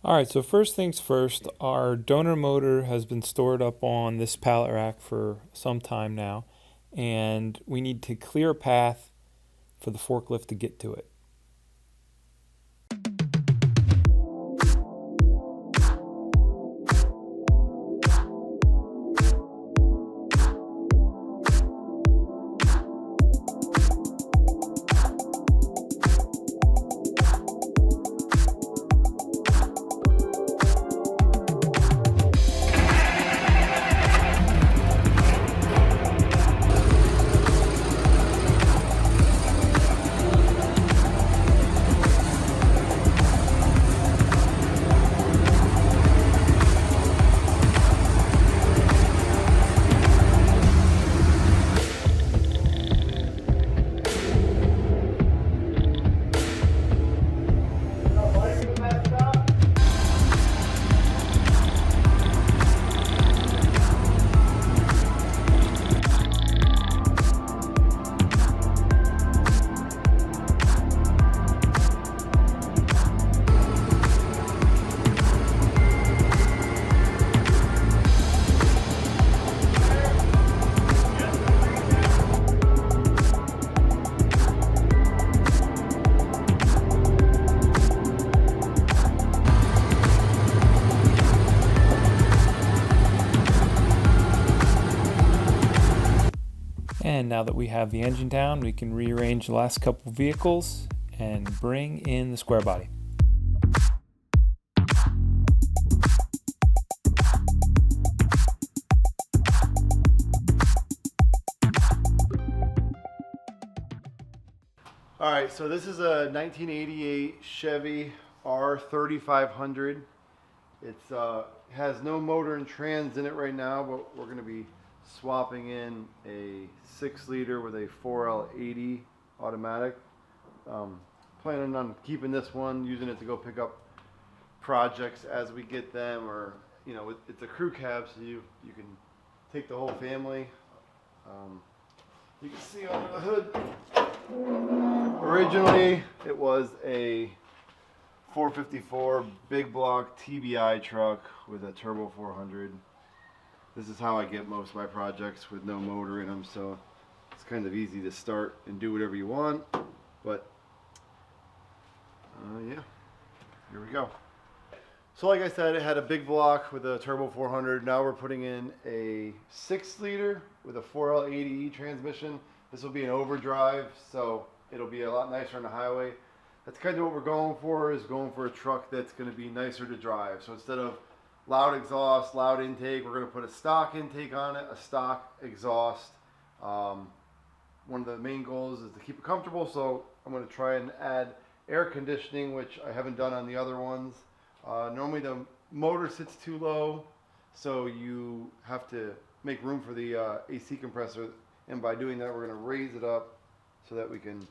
All right, so first things first, our donor motor has been stored up on this pallet rack for some time now, and we need to clear a path for the forklift to get to it. And now that we have the engine down, we can rearrange the last couple vehicles and bring in the square body. All right, so this is a 1988 Chevy R3500. It has no motor and trans in it right now, but we're going to be swapping in a 6-liter with a 4L80 automatic. Planning on keeping this one, using it to go pick up projects as we get them, or it's a crew cab, so you can take the whole family. You can see under the hood. Originally, it was a 454 big block TBI truck with a turbo 400. This is how I get most of my projects with no motor in them, so it's kind of easy to start and do whatever you want. But yeah, here we go. So like I said, it had a big block with a turbo 400. Now we're putting in a 6-liter with a 4L80E transmission. This will be an overdrive, so it'll be a lot nicer on the highway. That's kind of what we're going for, is going for a truck that's going to be nicer to drive. So instead of loud exhaust, loud intake, we're going to put a stock intake on it, a stock exhaust. One of the main goals is to keep it comfortable, so I'm going to try and add air conditioning, which I haven't done on the other ones. Normally the motor sits too low, so you have to make room for the AC compressor, and by doing that we're going to raise it up so that we can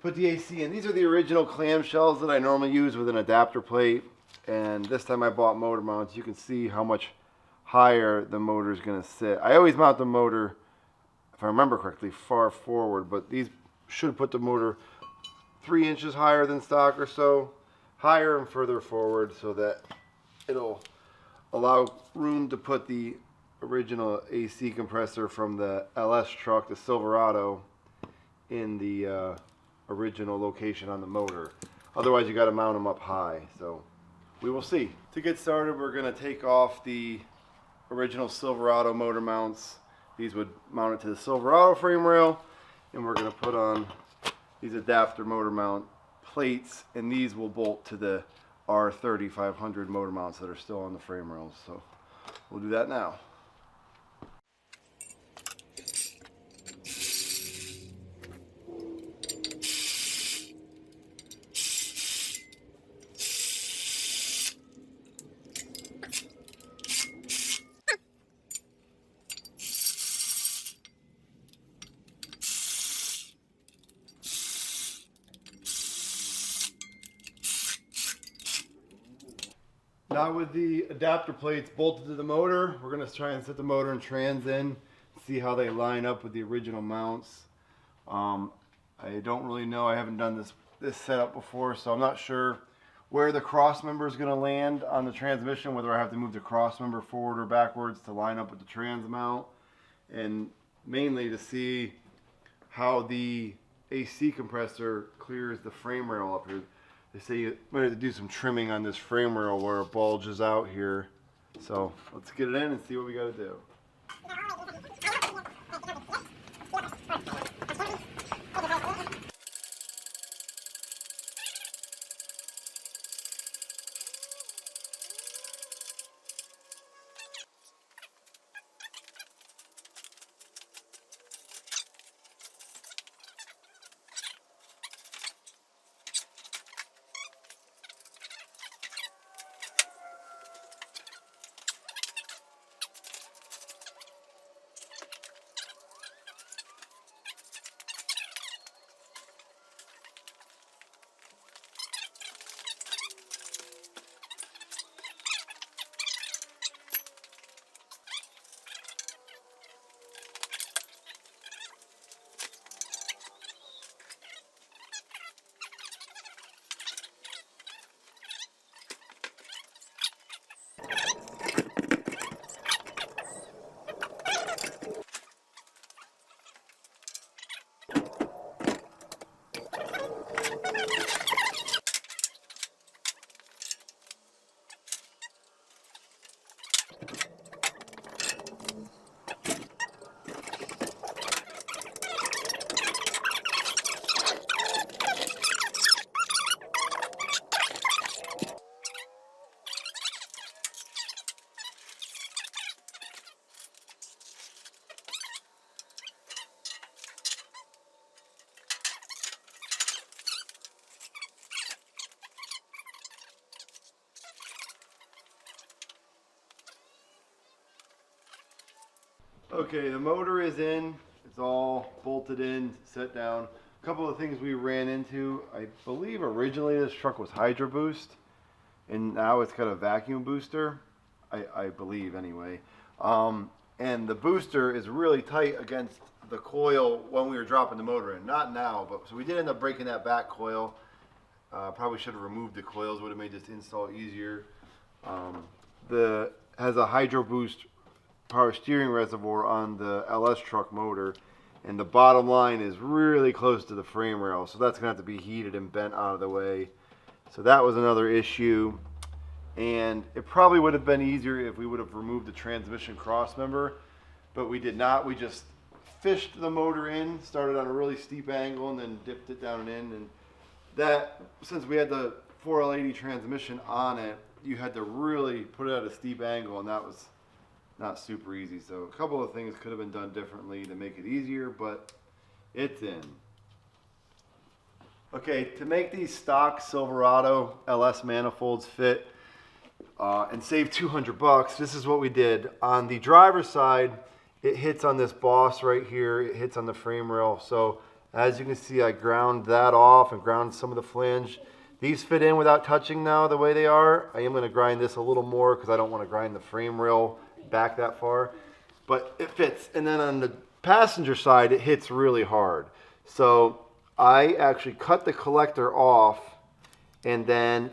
put the AC in. These are the original clamshells that I normally use with an adapter plate, and this time I bought motor mounts. You can see how much higher the motor is going to sit. I always mount the motor, if I remember correctly, far forward, but these should put the motor 3 inches higher than stock or so, higher and further forward, so that it'll allow room to put the original AC compressor from the LS truck, the Silverado, in the original location on the motor. Otherwise you got to mount them up high, so we will see. To get started, we're going to take off the original Silverado motor mounts. These would mount it to the Silverado frame rail, and we're going to put on these adapter motor mount plates, and these will bolt to the R3500 motor mounts that are still on the frame rails. So we'll do that now. Now with the adapter plates bolted to the motor, we're going to try and set the motor and trans in, see how they line up with the original mounts. I don't really know, I haven't done this setup before, so I'm not sure where the cross member is going to land on the transmission, whether I have to move the cross member forward or backwards to line up with the trans mount, and mainly to see how the AC compressor clears the frame rail up here. They say you might have to do some trimming on this frame rail where it bulges out here. So let's get it in and see what we got to do. Okay, the motor is in. It's all bolted in, set down. A couple of things we ran into. I believe originally this truck was Hydro Boost, and now it's got a vacuum booster. I believe anyway. And the booster is really tight against the coil when we were dropping the motor in. Not now, but so we did end up breaking that back coil. Probably should have removed the coils. Would have made this install easier. The has a Hydro Boost power steering reservoir on the LS truck motor, and the bottom line is really close to the frame rail, so that's gonna have to be heated and bent out of the way. So that was another issue, and it probably would have been easier if we would have removed the transmission cross member, but we did not. We just fished the motor in, started on a really steep angle, and then dipped it down and in. And that, since we had the 4L80 transmission on it, you had to really put it at a steep angle, and that was not super easy. So a couple of things could have been done differently to make it easier, but it's in. Okay, to make these stock Silverado LS manifolds fit and save 200 bucks, this is what we did. On the driver's side, it hits on this boss right here. It hits on the frame rail. So as you can see, I ground that off and ground some of the flange. These fit in without touching now the way they are. I am going to grind this a little more because I don't want to grind the frame rail back that far, but it fits. And then on the passenger side, it hits really hard. So I actually cut the collector off and then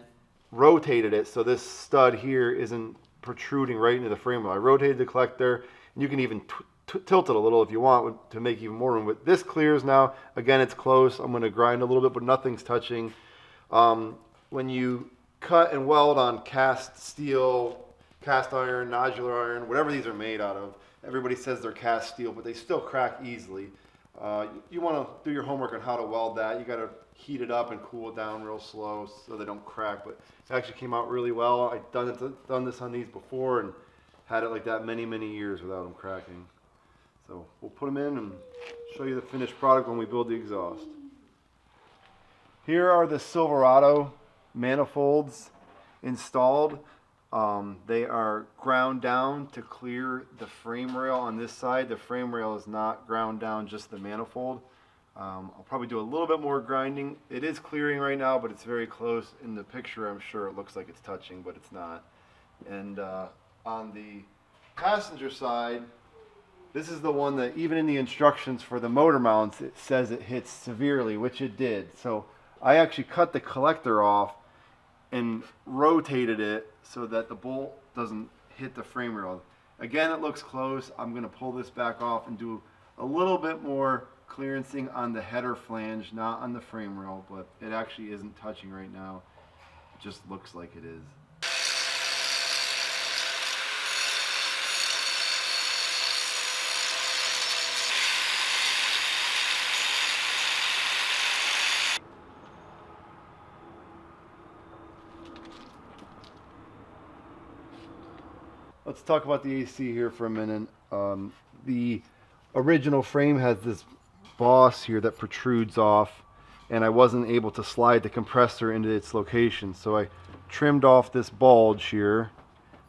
rotated it so this stud here isn't protruding right into the frame rail. I rotated the collector, and you can even tilt it a little if you want to make even more room. But this clears now. Again, it's close. I'm going to grind a little bit, but nothing's touching. When you cut and weld on cast steel, cast iron, nodular iron, whatever these are made out of, everybody says they're cast steel, but they still crack easily. You want to do your homework on how to weld that. You got to heat it up and cool it down real slow so they don't crack. But it actually came out really well. I've done this on these before and had it like that many years without them cracking. So we'll put them in and show you the finished product when we build the exhaust. Here are the Silverado manifolds installed. They are ground down to clear the frame rail on this side. The frame rail is not ground down, just the manifold. I'll probably do a little bit more grinding. It is clearing right now, but it's very close. In the picture, I'm sure it looks like it's touching, but it's not. And on the passenger side, this is the one that even in the instructions for the motor mounts, it says it hits severely, which it did. So I actually cut the collector off and rotated it so that the bolt doesn't hit the frame rail. Again, it looks close. I'm going to pull this back off and do a little bit more clearancing on the header flange, not on the frame rail, but it actually isn't touching right now. It just looks like it is. Let's talk about the AC here for a minute. The original frame has this boss here that protrudes off, and I wasn't able to slide the compressor into its location, so I trimmed off this bulge here.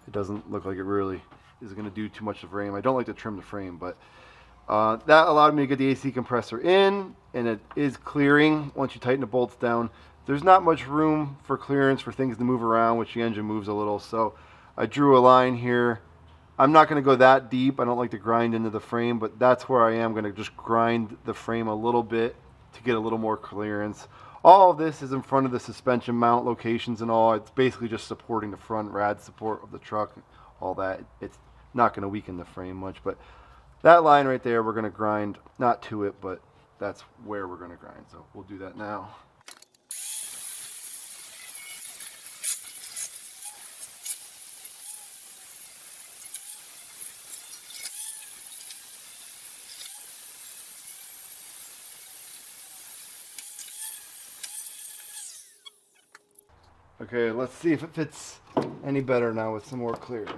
It doesn't look like it really is going to do too much of the frame. I don't like to trim the frame, but that allowed me to get the AC compressor in, and it is clearing once you tighten the bolts down. There's not much room for clearance for things to move around, which the engine moves a little, so I drew a line here. I'm not going to go that deep. I don't like to grind into the frame, but that's where I am going to just grind the frame a little bit to get a little more clearance. All of this is in front of the suspension mount locations and all. It's basically just supporting the front rad support of the truck, all that. It's not going to weaken the frame much, but that line right there, we're going to grind, not to it, but that's where we're going to grind. So we'll do that now. Okay, let's see if it fits any better now with some more clearance.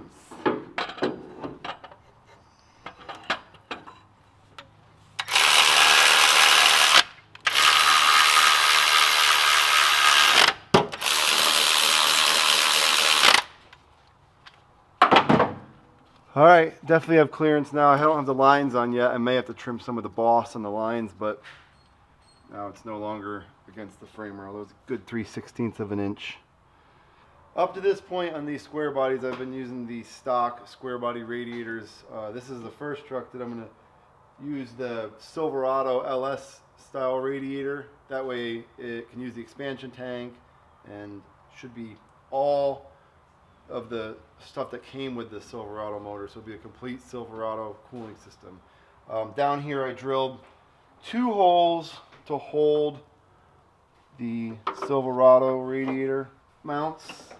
All right, definitely have clearance now. I don't have the lines on yet. I may have to trim some of the boss on the lines, but now it's no longer against the frame rail. It was a good 3/16 of an inch. Up to this point on these square bodies, I've been using the stock square body radiators. This is the first truck that I'm going to use the Silverado LS style radiator. That way it can use the expansion tank and should be all of the stuff that came with the Silverado motor. So it'll be a complete Silverado cooling system. Down here I drilled 2 holes to hold the Silverado radiator mounts.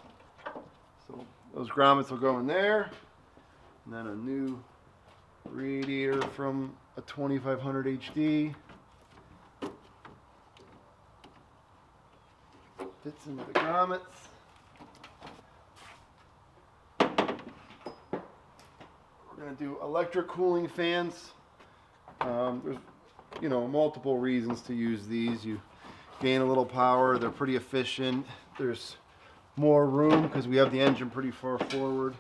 So those grommets will go in there, and then a new radiator from a 2500 HD fits into the grommets. We're going to do electric cooling fans. There's multiple reasons to use these. You gain a little power, they're pretty efficient. There's more room because we have the engine pretty far forward.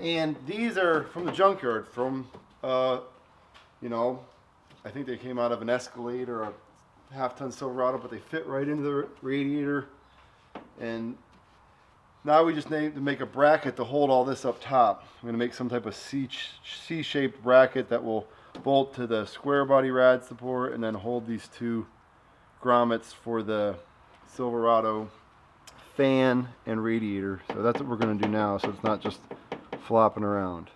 And these are from the junkyard, from I think they came out of an Escalade or a half-ton Silverado, but they fit right into the radiator. And now we just need to make a bracket to hold all this up top. I'm going to make some type of C-shaped bracket that will bolt to the square body rad support and then hold these 2 grommets for the Silverado fan and radiator. So that's what we're going to do now, so it's not just flopping around.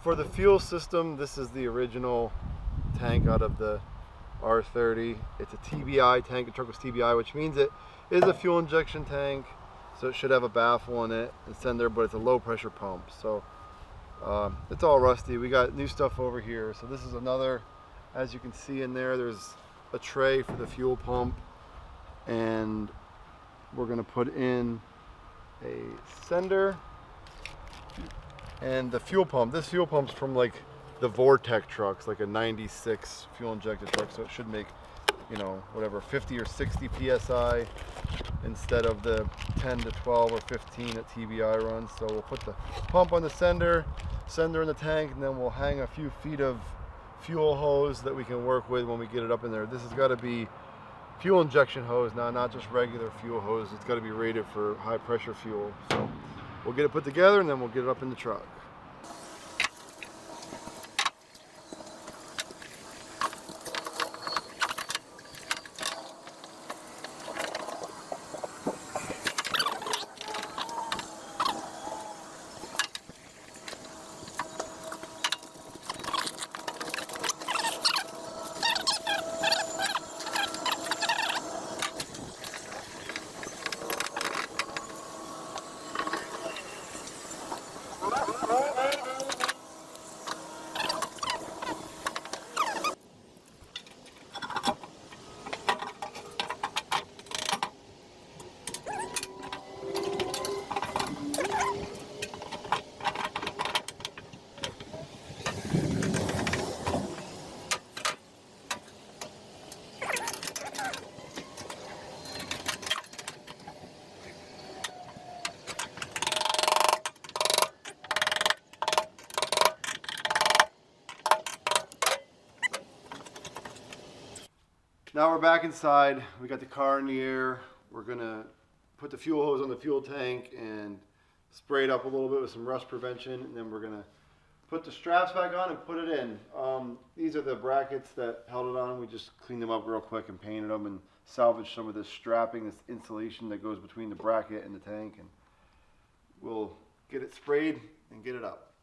For the fuel system, this is the original tank out of the R30. It's a TBI tank. The truck was TBI, which means it is a fuel injection tank. So it should have a baffle in it and sender, but it's a low pressure pump. So it's all rusty. We got new stuff over here. So this is another, as you can see in there, there's a tray for the fuel pump, and we're gonna put in a sender and the fuel pump. This fuel pump's from like the Vortec trucks, like a 96 fuel injected truck. So it should make, you know, whatever, 50 or 60 PSI instead of the 10 to 12 or 15 that TBI runs. So we'll put the pump on the sender in the tank, and then we'll hang a few feet of fuel hose that we can work with when we get it up in there. This has got to be fuel injection hose now, not just regular fuel hose. It's got to be rated for high pressure fuel. So we'll get it put together, and then we'll get it up in the truck. Now we're back inside. We got the car in the air. We're gonna put the fuel hose on the fuel tank and spray it up a little bit with some rust prevention, and then we're gonna put the straps back on and put it in. These are the brackets that held it on. We just cleaned them up real quick and painted them and salvaged some of this strapping, this insulation that goes between the bracket and the tank, and we'll get it sprayed and get it up.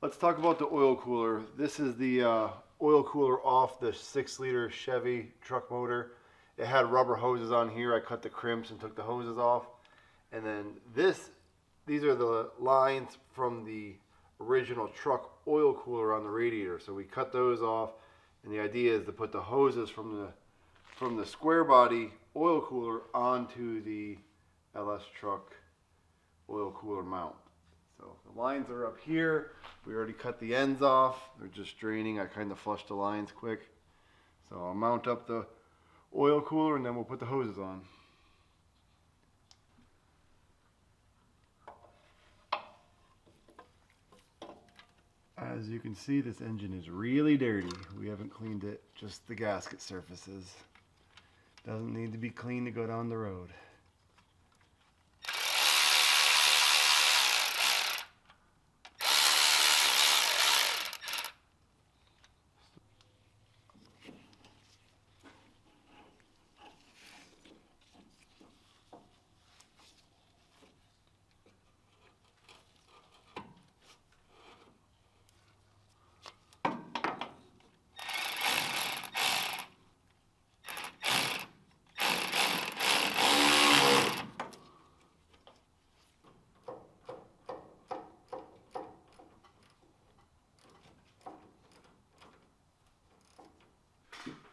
Let's talk about the oil cooler. This is the oil cooler off the 6-liter Chevy truck motor. It had rubber hoses on here. I cut the crimps and took the hoses off. And then these are the lines from the original truck oil cooler on the radiator. So we cut those off, and the idea is to put the hoses from the square body oil cooler onto the LS truck oil cooler mount. So the lines are up here. We already cut the ends off. They're just draining. I kind of flushed the lines quick. So I'll mount up the oil cooler, and then we'll put the hoses on. As you can see, this engine is really dirty. We haven't cleaned it, just the gasket surfaces. Doesn't need to be cleaned to go down the road.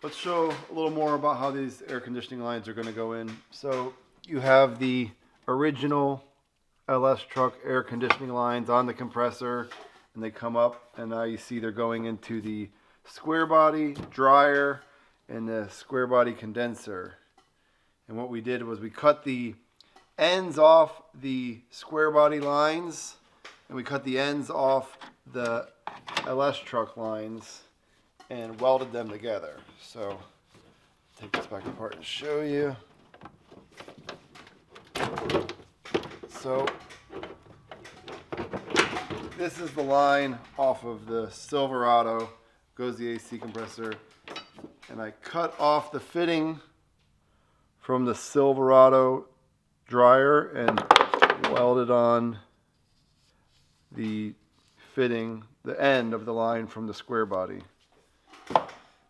let's show a little more about how these air conditioning lines are going to go in. So you have the original LS truck air conditioning lines on the compressor, and they come up, and now you see they're going into the square body dryer and the square body condenser. And what we did was we cut the ends off the square body lines, and we cut the ends off the LS truck lines and welded them together. So take this back apart and show you. So this is the line off of the Silverado, goes the AC compressor, and I cut off the fitting from the Silverado dryer and welded on the fitting, the end of the line from the square body.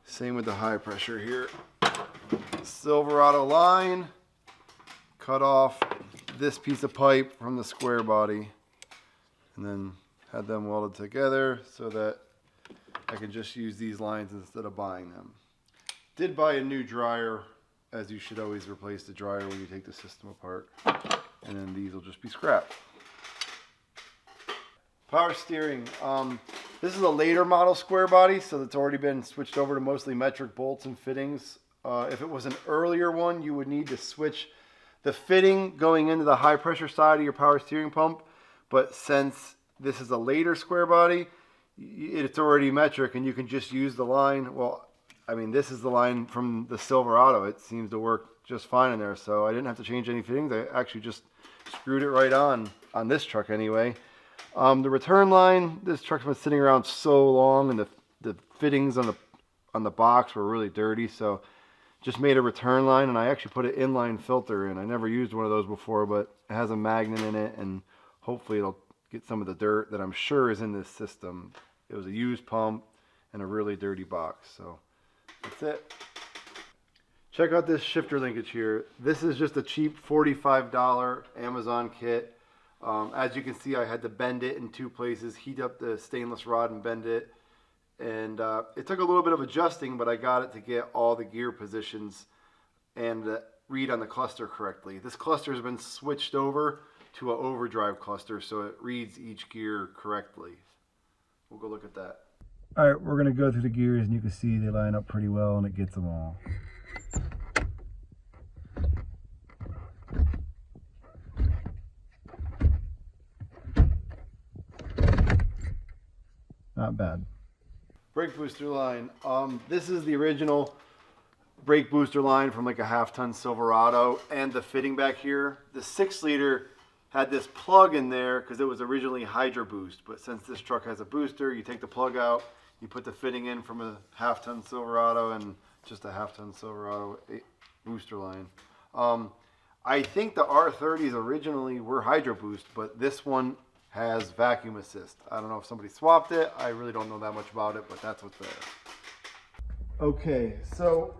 Same with the high pressure here. Silverado line, cut off this piece of pipe from the square body, and then had them welded together so that I can just use these lines instead of buying them. Did buy a new dryer, as you should always replace the dryer when you take the system apart, and then these will just be scrapped. Power steering. This is a later model square body, so it's already been switched over to mostly metric bolts and fittings. If it was an earlier one, you would need to switch the fitting going into the high pressure side of your power steering pump. But since this is a later square body, it's already metric, and you can just use the line. Well, I mean, this is the line from the Silverado. It seems to work just fine in there, so I didn't have to change any fittings. I actually just screwed it right on this truck anyway. The return line, this truck's been sitting around so long, and the fittings on the box were really dirty, so just made a return line, and I actually put an inline filter in. I never used one of those before, but it has a magnet in it, and hopefully it'll get some of the dirt that I'm sure is in this system. It was a used pump and a really dirty box, so that's it. Check out this shifter linkage here. This is just a cheap $45 Amazon kit. As you can see, I had to bend it in two places, heat up the stainless rod and bend it. And it took a little bit of adjusting, but I got it to get all the gear positions and read on the cluster correctly. This cluster has been switched over to an overdrive cluster, so it reads each gear correctly. We'll go look at that. All right, we're gonna go through the gears, and you can see they line up pretty well, and it gets them all. Not bad. Brake booster line. This is the original brake booster line from like a half-ton Silverado, and the fitting back here. The 6-liter had this plug in there because it was originally Hydro Boost, but since this truck has a booster, you take the plug out, you put the fitting in from a half-ton Silverado and just a half-ton Silverado booster line. I think the R30s originally were Hydro Boost, but this one has vacuum assist. I don't know if somebody swapped it. I really don't know that much about it, but that's what's there. Okay, so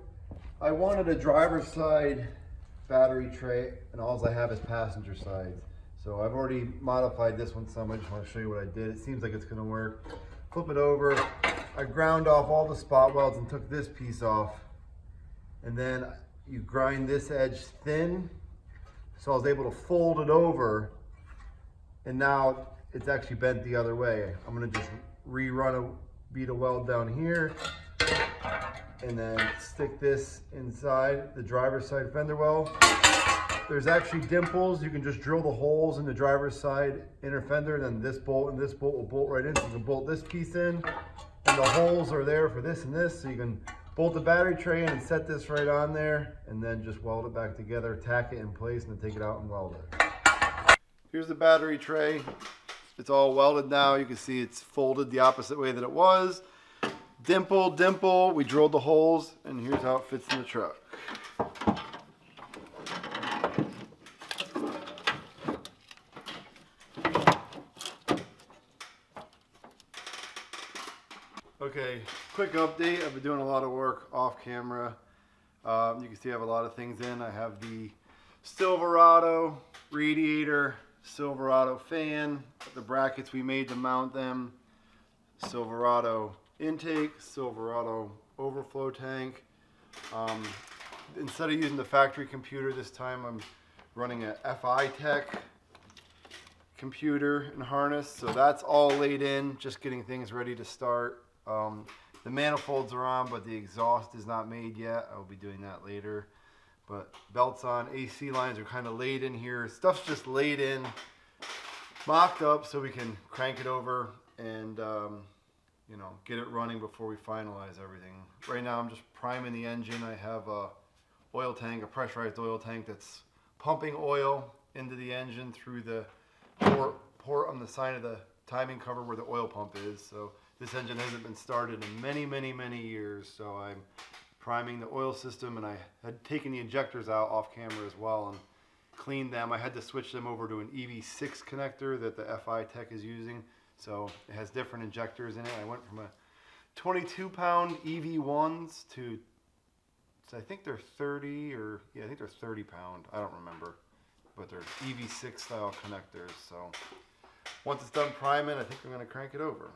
I wanted a driver's side battery tray, and all I have is passenger sides. So I've already modified this one some. I just want to show you what I did. It seems like it's going to work. Flip it over. I ground off all the spot welds and took this piece off. And then you grind this edge thin. So I was able to fold it over. And now it's actually bent the other way. I'm going to just rerun a bead of weld down here. And then stick this inside the driver's side fender well. There's actually dimples. You can just drill the holes in the driver's side inner fender, and then this bolt and this bolt will bolt right in. So you can bolt this piece in, and the holes are there for this and this. So you can bolt the battery tray in and set this right on there, and then just weld it back together, tack it in place, and then take it out and weld it. Here's the battery tray. It's all welded now. You can see it's folded the opposite way that it was. Dimple, dimple, we drilled the holes, and here's how it fits in the truck. Okay, quick update. I've been doing a lot of work off camera. You can see I have a lot of things in. I have the Silverado radiator, Silverado fan, the brackets we made to mount them, Silverado intake, Silverado overflow tank, Instead of using the factory computer this time, I'm running a FI Tech computer and harness. So that's all laid in, just getting things ready to start. The manifolds are on, but the exhaust is not made yet. I'll be doing that later. But belts on, AC lines are kind of laid in here. Stuff's just laid in, mocked up so we can crank it over and you know, get it running before we finalize everything. Right now I'm just priming the engine. I have a oil tank, a pressurized oil tank that's pumping oil into the engine through the port on the side of the timing cover where the oil pump is. So this engine hasn't been started in many years, so I'm priming the oil system, and I had taken the injectors out off camera as well and cleaned them. I had to switch them over to an EV6 connector that the FI Tech is using, so it has different injectors in it. I went from a 22-pound EV1s to, so I think they're 30, or yeah, I think they're 30-pound. I don't remember, but they're EV6 style connectors. So once it's done priming, I think I'm going to crank it over.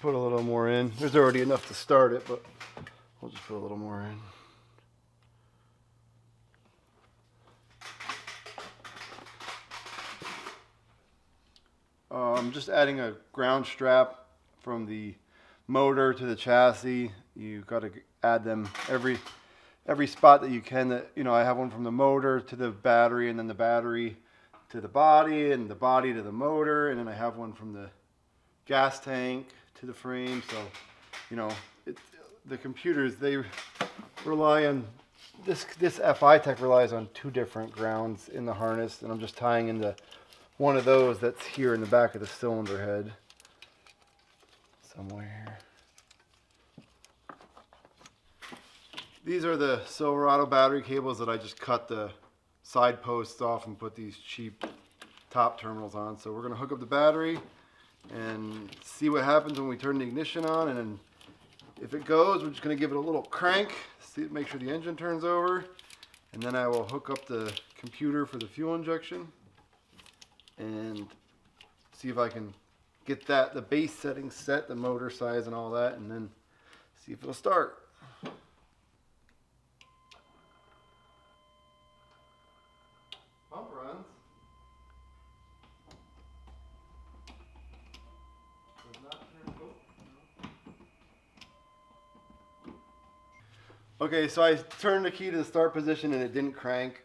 Put a little more in. There's already enough to start it, but we'll just put a little more in. I'm just adding a ground strap from the motor to the chassis. You've got to add them every spot that you can. That, you know, I have one from the motor to the battery, and then the battery to the body, and the body to the motor, and then I have one from the gas tank to the frame. So, you know, the computers, they rely on this FI Tech relies on two different grounds in the harness, and I'm just tying into one of those that's here in the back of the cylinder head somewhere. These are the Silverado battery cables that I just cut the side posts off and put these cheap top terminals on. So we're going to hook up the battery and see what happens when we turn the ignition on, and then if it goes, we're just going to give it a little crank, make sure the engine turns over, and then I will hook up the computer for the fuel injection and see if I can get the base settings set, the motor size and all that, and then see if it'll start. Pump runs. Does not turn. Okay, so I turned the key to the start position and it didn't crank.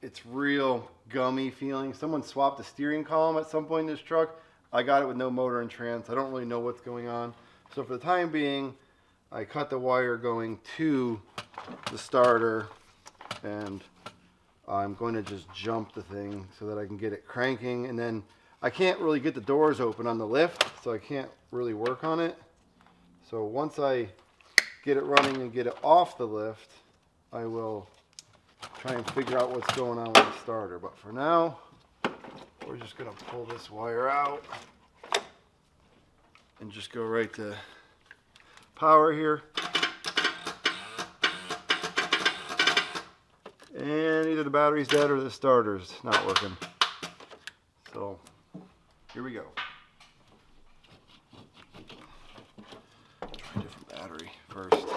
It's real gummy feeling. Someone swapped the steering column at some point in this truck. I got it with no motor and trans. I don't really know what's going on. So for the time being, I cut the wire going to the starter, and I'm going to just jump the thing so that I can get it cranking. And then I can't really get the doors open on the lift, so I can't really work on it. So once I get it running and get it off the lift, I will try and figure out what's going on with the starter. But for now, we're just going to pull this wire out and just go right to power here. And either the battery's dead or the starter's not working. So here we go. Try a different battery first.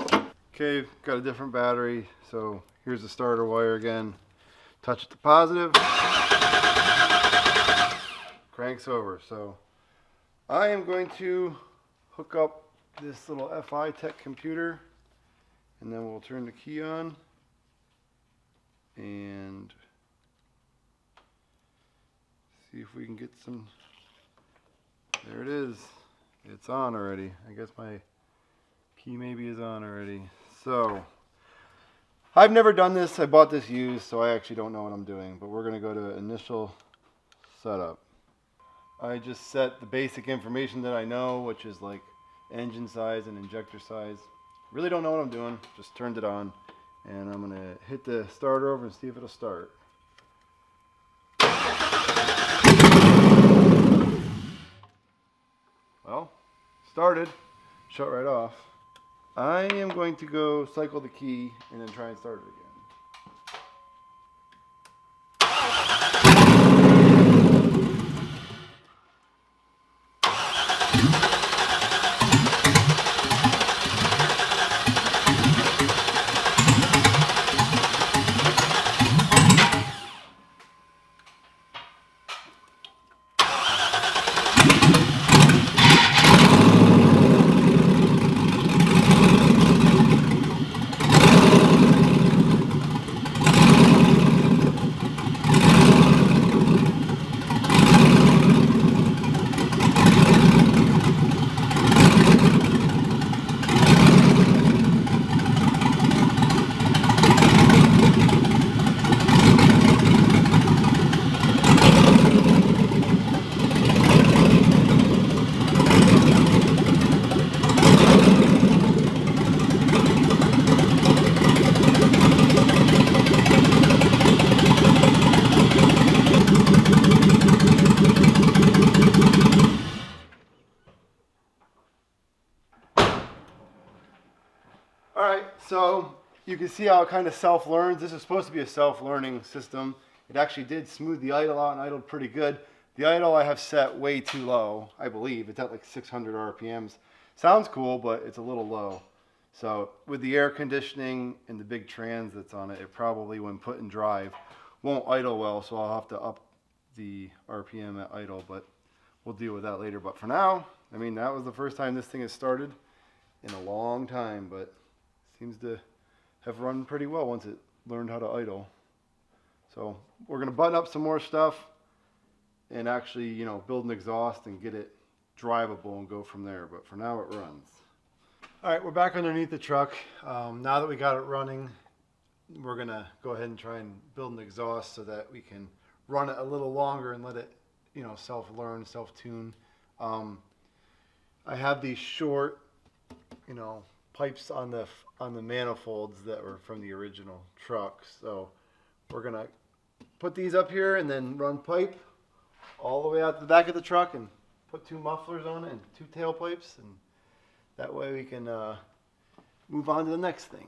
Okay, got a different battery. So here's the starter wire again. Touch it to positive. Cranks over. So I am going to hook up this little FI Tech computer, and then we'll turn the key on and see if we can get some. There it is. It's on already. I guess my key maybe is on already. So I've never done this. I bought this used, so I actually don't know what I'm doing, but we're going to go to initial setup. I just set the basic information that I know, which is like engine size and injector size. Really don't know what I'm doing. Just turned it on, and I'm going to hit the starter over and see if it'll start. Well, started. shut right off. I am going to go cycle the key and then try and start it again. Alright, so you can see how it kind of self-learns. This is supposed to be a self-learning system. It actually did smooth the idle out and idled pretty good. The idle I have set way too low, I believe. It's at like 600 RPMs. Sounds cool, but it's a little low. So with the air conditioning and the big trans that's on it, it probably, when put in drive, won't idle well, so I'll have to up the RPM at idle, but we'll deal with that later. But for now, I mean, that was the first time this thing has started in a long time, but seems to have run pretty well once it learned how to idle. So we're going to button up some more stuff and actually, you know, build an exhaust and get it drivable and go from there. But for now, it runs. All right, we're back underneath the truck. Now that we got it running, we're going to go ahead and try and build an exhaust so that we can run it a little longer and let it, you know, self-learn, self-tune. I have these short, you know, pipes on the manifolds that were from the original truck. So we're gonna put these up here and then run pipe all the way out to the back of the truck and put 2 mufflers on it and 2 tailpipes, and that way we can move on to the next thing.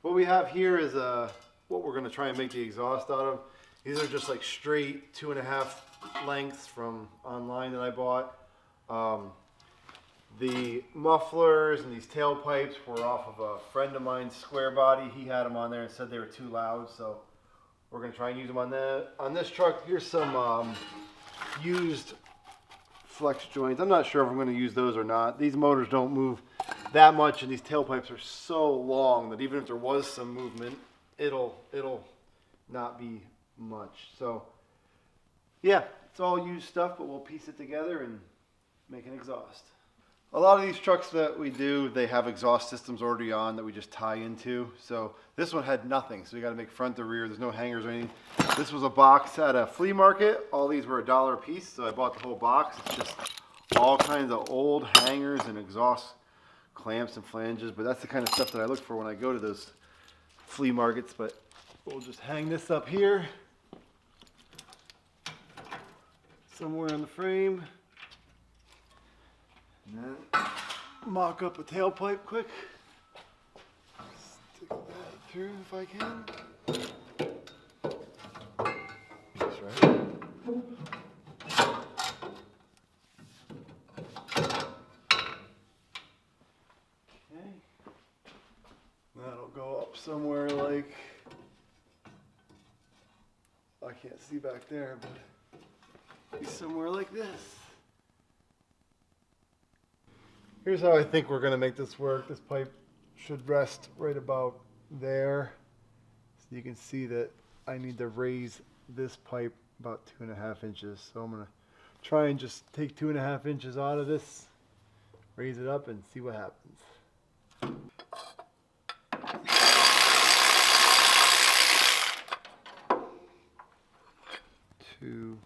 What we have here is what we're gonna try and make the exhaust out of. These are just like straight 2.5 lengths from online that I bought. The mufflers and these tailpipes were off of a friend of mine's square body. He had them on there and said they were too loud, so we're going to try and use them on this truck. Here's some used flex joints. I'm not sure if I'm going to use those or not. These motors don't move that much, and these tailpipes are so long that even if there was some movement, it'll not be much. So yeah, it's all used stuff, but we'll piece it together and make an exhaust. A lot of these trucks that we do, they have exhaust systems already on that we just tie into. So this one had nothing, so we got to make front to rear. There's no hangers or anything. This was a box at a flea market. All these were $1 a piece, so I bought the whole box. It's just all kinds of old hangers and exhaust clamps and flanges, but that's the kind of stuff that I look for when I go to those flea markets. But we'll just hang this up here somewhere on the frame. And then mock up a tailpipe quick. Stick that through if I can. Just right. Okay. That'll go up somewhere like, I can't see back there, but be somewhere like this. Here's how I think we're going to make this work. This pipe should rest right about there. So you can see that I need to raise this pipe about 2.5 inches. So I'm going to try and just take 2.5 inches out of this, raise it up, and see what happens. 2.5.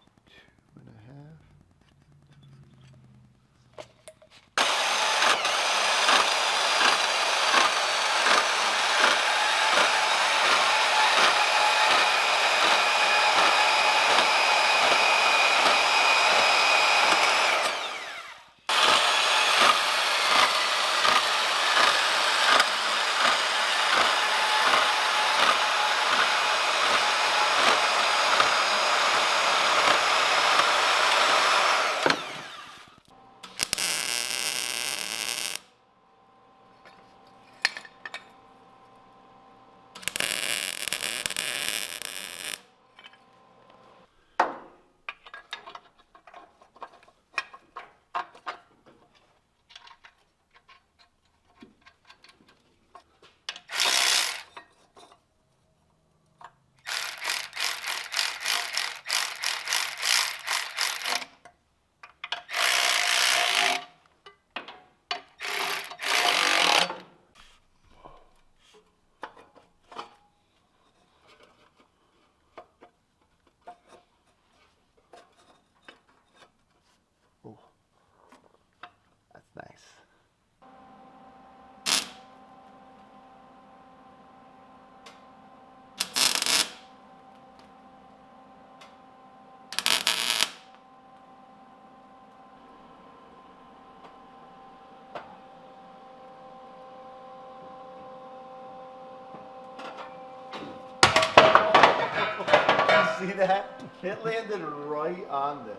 See that? It landed right on this.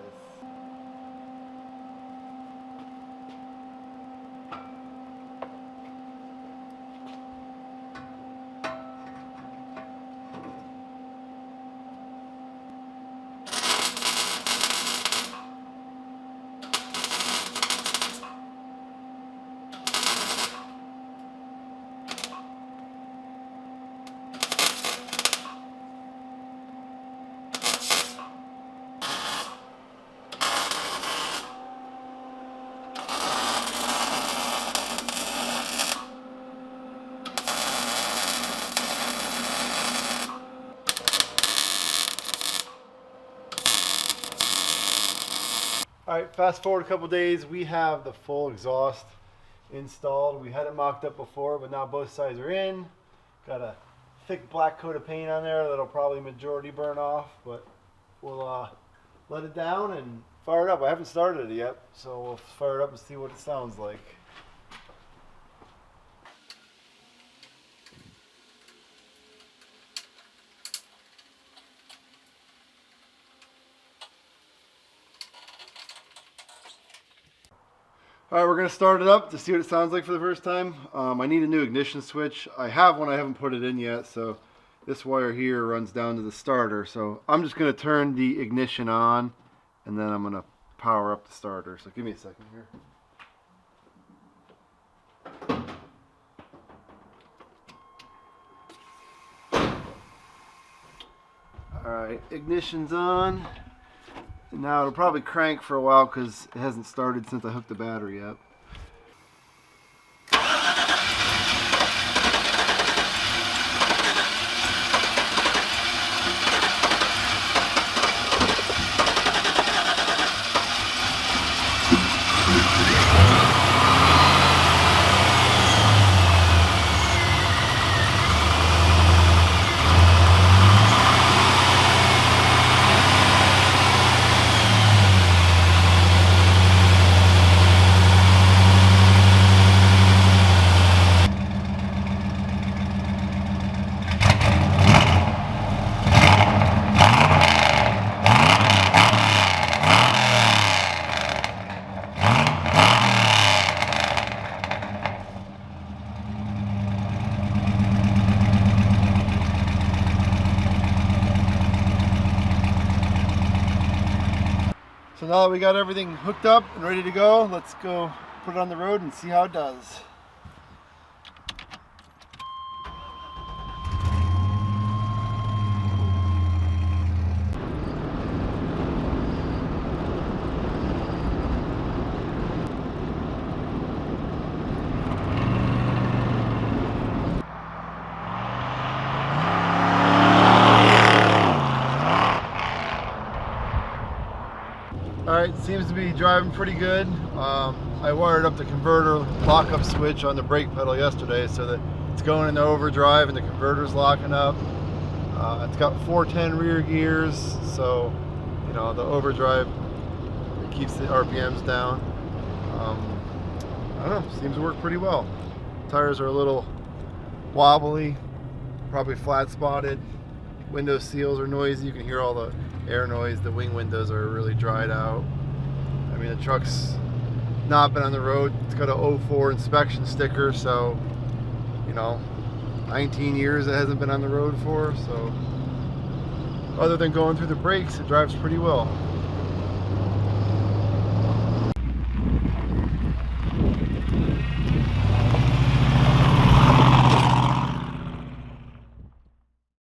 All right, fast forward a couple days, we have the full exhaust installed. We had it mocked up before, but now both sides are in. Got a thick black coat of paint on there that'll probably majority burn off, but we'll let it down and fire it up. I haven't started it yet, so we'll fire it up and see what it sounds like. All right, we're gonna start it up to see what it sounds like for the first time. I need a new ignition switch. I have one, I haven't put it in yet, so this wire here runs down to the starter. So I'm just gonna turn the ignition on and then I'm gonna power up the starter. So give me a second here. All right, ignition's on. Now it'll probably crank for a while because it hasn't started since I hooked the battery up. So now that we got everything hooked up and ready to go, let's go put it on the road and see how it does. Alright, seems to be driving pretty good. I wired up the converter lockup switch on the brake pedal yesterday so that it's going into overdrive and the converter's locking up. It's got 410 rear gears, so you know the overdrive keeps the RPMs down. I don't know, seems to work pretty well. Tires are a little wobbly, probably flat spotted. Window seals are noisy. You can hear all the air noise. The wing windows are really dried out. I mean, the truck's not been on the road. It's got a 04 inspection sticker, so you know, 19 years it hasn't been on the road for. So other than going through the brakes, it drives pretty well.